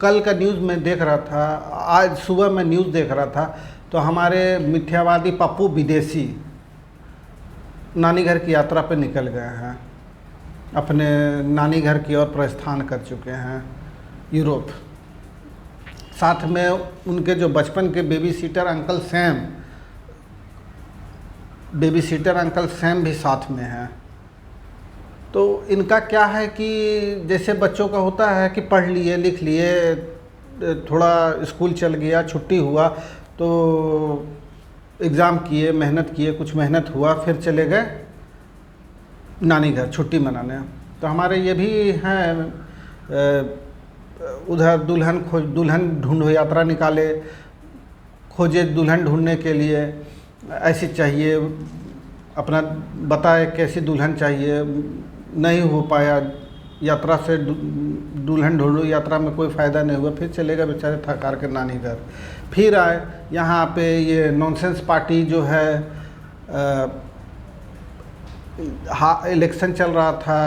कल का न्यूज़ में देख रहा था, आज सुबह मैं न्यूज़ देख रहा था, तो हमारे मिथ्यावादी पप्पू विदेशी नानी घर की यात्रा पे निकल गए हैं, अपने नानी घर की ओर प्रस्थान कर चुके हैं यूरोप। साथ में उनके जो बचपन के बेबी सीटर अंकल सैम भी साथ में हैं। तो इनका क्या है कि जैसे बच्चों का होता है कि पढ़ लिए लिख लिए, थोड़ा स्कूल चल गया, छुट्टी हुआ तो एग्ज़ाम किए, मेहनत किए, कुछ मेहनत हुआ, फिर चले गए नानी घर छुट्टी मनाने। तो हमारे ये भी हैं, उधर दुल्हन ढूंढो यात्रा निकाले, खोजे दुल्हन ढूंढने के लिए, ऐसी चाहिए, अपना बताए कैसी दुल्हन चाहिए, नहीं हो पाया यात्रा से, दुल्हन ढूंढो यात्रा में कोई फ़ायदा नहीं हुआ, फिर चले गए बेचारे थक हार के नानी घर। फिर आए यहाँ पे ये नॉनसेंस पार्टी जो है, इलेक्शन चल रहा था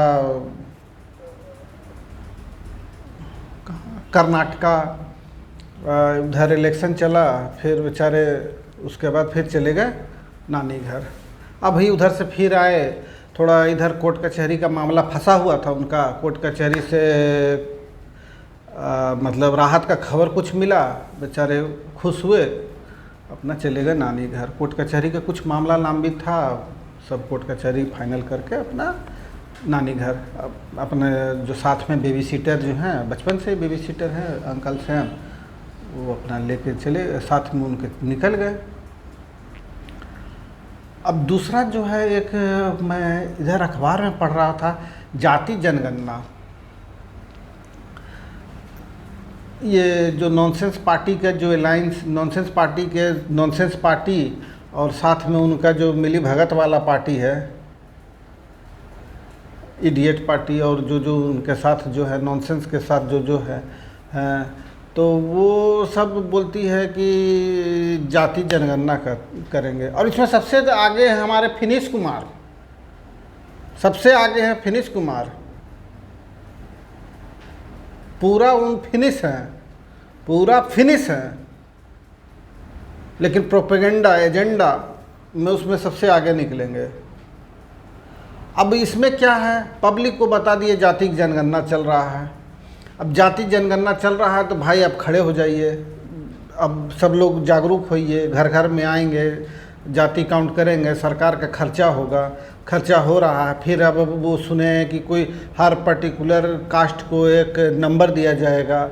कर्नाटका, उधर इलेक्शन चला, फिर बेचारे उसके बाद फिर चले गए नानी घर। अभी उधर से फिर आए, थोड़ा इधर कोर्ट कचहरी का मामला फंसा हुआ था उनका, कोर्ट कचहरी से मतलब राहत का खबर कुछ मिला, बेचारे खुश हुए, अपना चले गए नानी घर। कोर्ट कचहरी का कुछ मामला लंबित था, सब कोर्ट कचहरी फाइनल करके अपना नानी घर। अपने जो साथ में बेबी सीटर जो हैं, बचपन से बेबी सीटर हैं अंकल सैम, वो अपना लेके चले, साथ में उनके निकल गए। अब दूसरा जो है, एक मैं इधर अखबार में पढ़ रहा था, जाति जनगणना। ये जो नॉनसेंस पार्टी का जो अलायंस, नॉनसेंस पार्टी और साथ में उनका जो मिली भगत वाला पार्टी है, इडियट पार्टी, और जो उनके साथ जो है नॉनसेंस के साथ जो है, तो वो सब बोलती है कि जाति जनगणना करेंगे। और इसमें सबसे आगे है हमारे फिनिश कुमार, सबसे आगे हैं फिनिश कुमार, पूरा उन फिनिश हैं, पूरा फिनिश हैं, लेकिन प्रोपेगेंडा एजेंडा में उसमें सबसे आगे निकलेंगे। अब इसमें क्या है, पब्लिक को बता दिए जाति जनगणना चल रहा है। अब जाति जनगणना चल रहा है तो भाई अब खड़े हो जाइए, अब सब लोग जागरूक होइए, घर घर में आएंगे, जाति काउंट करेंगे, सरकार का खर्चा होगा, खर्चा हो रहा है। फिर अब वो सुने कि कोई हर पर्टिकुलर कास्ट को एक नंबर दिया जाएगा,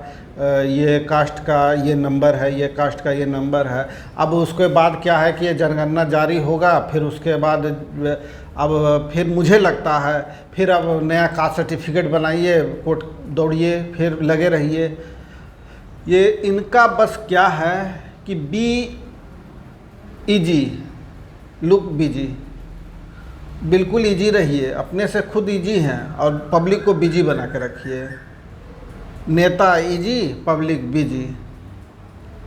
ये कास्ट का ये नंबर है, ये कास्ट का ये नंबर है। अब उसके बाद क्या है कि ये जनगणना जारी होगा, फिर उसके बाद अब फिर मुझे लगता है फिर अब नया कास्ट सर्टिफिकेट बनाइए, कोर्ट दौड़िए, फिर लगे रहिए। ये इनका बस क्या है कि बी इजी, लुक बिजी, बिल्कुल इजी रहिए, अपने से खुद इजी हैं और पब्लिक को बिजी बना के रखिए। नेता इजी, पब्लिक बिजी।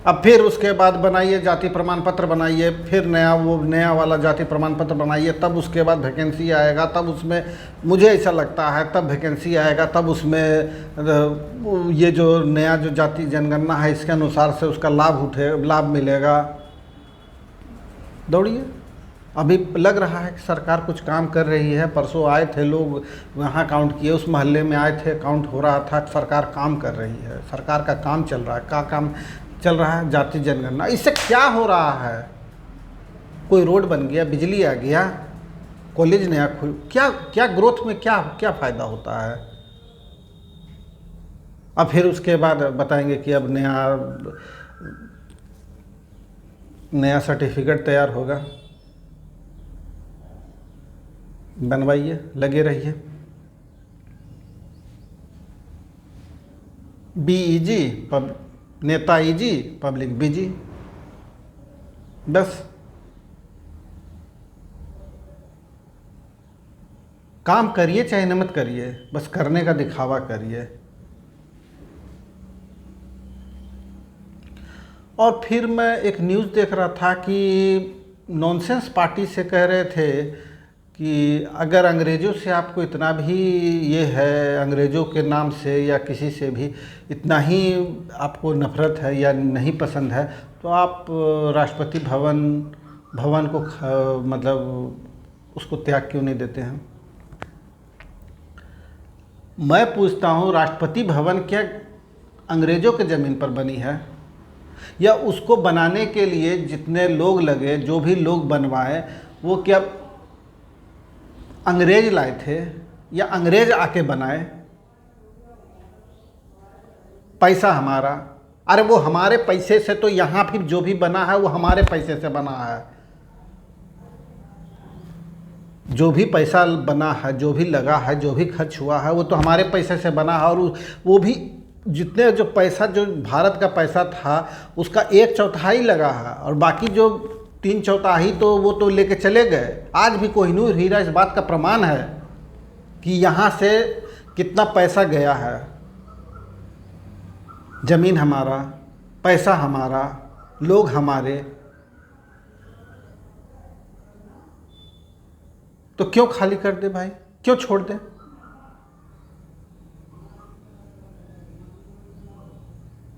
अब फिर उसके बाद बनाइए जाति प्रमाण पत्र बनाइए, फिर नया वाला जाति प्रमाण पत्र बनाइए, तब उसके बाद वैकेंसी आएगा, तब उसमें मुझे ऐसा लगता है तब वैकेंसी आएगा, तब उसमें ये जो नया जो जाति जनगणना है इसके अनुसार से उसका लाभ मिलेगा। दौड़िए, अभी लग रहा है कि सरकार कुछ काम कर रही है। परसों आए थे लोग, वहाँ काउंट किए, उस मोहल्ले में आए थे, काउंट हो रहा था। सरकार काम कर रही है, सरकार का काम चल रहा है। क्या काम चल रहा है? जाति जनगणना। इससे क्या हो रहा है? कोई रोड बन गया, बिजली आ गया, कॉलेज नया खुल, क्या ग्रोथ में क्या फ़ायदा होता है? अब फिर उसके बाद बताएंगे कि अब नया सर्टिफिकेट तैयार होगा, बनवाइए, लगे रहिए। बी इजी, नेता इजी, पब्लिक बिजी। बस काम करिए चाहे न मत करिए, बस करने का दिखावा करिए। और फिर मैं एक न्यूज़ देख रहा था कि नॉनसेंस पार्टी से कह रहे थे कि अगर अंग्रेज़ों से आपको इतना भी ये है, अंग्रेज़ों के नाम से या किसी से भी इतना ही आपको नफ़रत है या नहीं पसंद है, तो आप राष्ट्रपति भवन को मतलब उसको त्याग क्यों नहीं देते हैं? मैं पूछता हूँ, राष्ट्रपति भवन क्या अंग्रेज़ों के ज़मीन पर बनी है, या उसको बनाने के लिए जितने लोग लगे, जो भी लोग बनवाए, वो क्या अंग्रेज लाए थे या अंग्रेज आके बनाए? पैसा हमारा, अरे वो हमारे पैसे से, तो यहाँ फिर जो भी बना है वो हमारे पैसे से बना है। जो भी पैसा बना है, जो भी लगा है, जो भी खर्च हुआ है, वो तो हमारे पैसे से बना है। और वो भी जितने जो पैसा, जो भारत का पैसा था, उसका 1/4 लगा है, और बाकी जो 3/4 तो वो तो लेके चले गए। आज भी कोहिनूर हीरा इस बात का प्रमाण है कि यहाँ से कितना पैसा गया है। ज़मीन हमारा, पैसा हमारा, लोग हमारे, तो क्यों खाली कर दे भाई, क्यों छोड़ दे?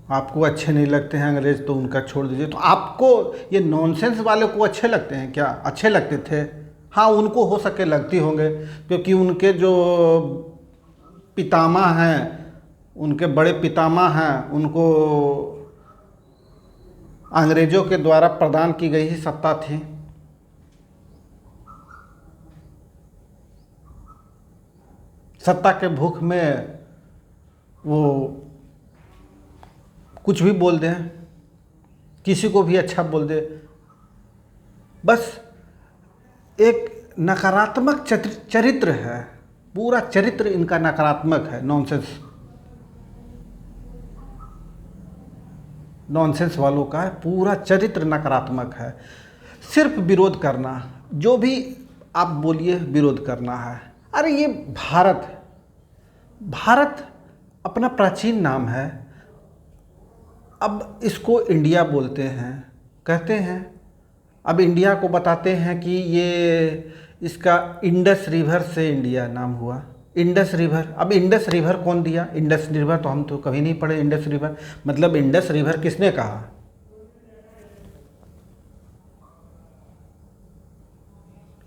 आपको अच्छे नहीं लगते हैं अंग्रेज़, तो उनका छोड़ दीजिए। तो आपको ये नॉनसेंस वाले को अच्छे लगते हैं क्या? अच्छे लगते थे? हाँ, उनको हो सके लगती होंगे, क्योंकि उनके जो पितामह हैं, उनके बड़े पितामह हैं, उनको अंग्रेज़ों के द्वारा प्रदान की गई ही सत्ता थी। सत्ता के भूख में वो कुछ भी बोल दें, किसी को भी अच्छा बोल दे, बस एक नकारात्मक चरित्र है। पूरा चरित्र इनका नकारात्मक है। नॉनसेंस वालों का पूरा चरित्र नकारात्मक है। सिर्फ विरोध करना, जो भी आप बोलिए विरोध करना है। अरे ये भारत अपना प्राचीन नाम है, अब इसको इंडिया बोलते हैं, कहते हैं। अब इंडिया को बताते हैं कि ये इसका इंडस रिवर से इंडिया नाम हुआ। इंडस रिवर, अब इंडस रिवर कौन दिया? इंडस रिवर तो हम तो कभी नहीं पढ़े। इंडस रिवर मतलब इंडस रिवर किसने कहा?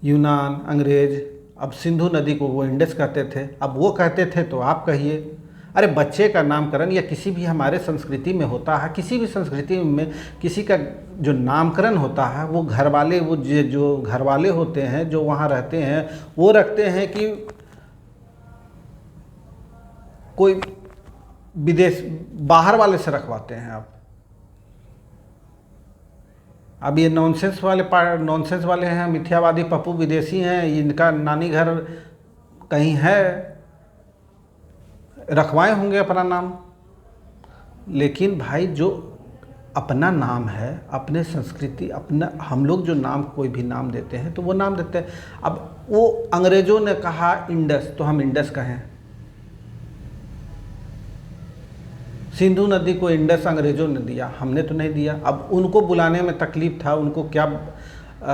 यूनान, अंग्रेज। अब सिंधु नदी को वो इंडस कहते थे, अब वो कहते थे तो आप कहिए। अरे बच्चे का नामकरण या किसी भी हमारे संस्कृति में होता है, किसी भी संस्कृति में किसी का जो नामकरण होता है, वो घर वाले, वो जो घर वाले होते हैं, जो वहाँ रहते हैं, वो रखते हैं कि कोई विदेश बाहर वाले से रखवाते हैं। आप अब ये नॉनसेंस वाले हैं, मिथ्यावादी पप्पू विदेशी हैं, इनका नानी घर कहीं है, रखवाए होंगे अपना नाम। लेकिन भाई जो अपना नाम है, अपने संस्कृति, अपना, हम लोग जो नाम, कोई भी नाम देते हैं तो वो नाम देते हैं। अब वो अंग्रेज़ों ने कहा इंडस, तो हम इंडस कहें। सिंधु नदी को इंडस अंग्रेज़ों ने दिया, हमने तो नहीं दिया। अब उनको बुलाने में तकलीफ़ था, उनको क्या,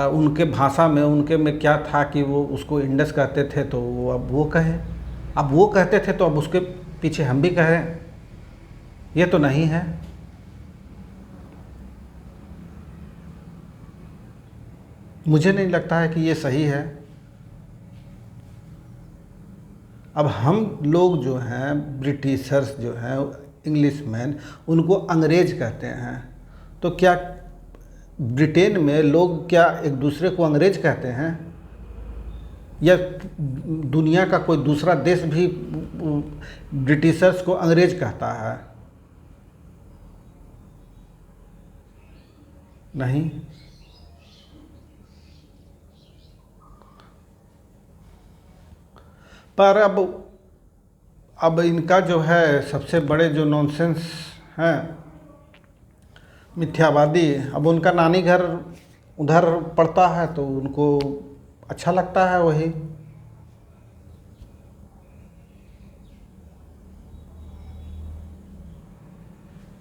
उनके भाषा में, उनके में क्या था कि वो उसको इंडस कहते थे, तो वो अब वो कहे। अब वो कहते थे तो अब उसके पीछे हम भी कहें, ये तो नहीं है। मुझे नहीं लगता है कि ये सही है। अब हम लोग जो हैं, ब्रिटिशर्स जो हैं, इंग्लिशमैन, उनको अंग्रेज कहते हैं, तो क्या ब्रिटेन में लोग क्या एक दूसरे को अंग्रेज कहते हैं? या दुनिया का कोई दूसरा देश भी ब्रिटिशर्स को अंग्रेज कहता है? नहीं। पर अब इनका जो है सबसे बड़े जो नॉनसेंस हैं, मिथ्यावादी, अब उनका नानी घर उधर पड़ता है तो उनको अच्छा लगता है वही।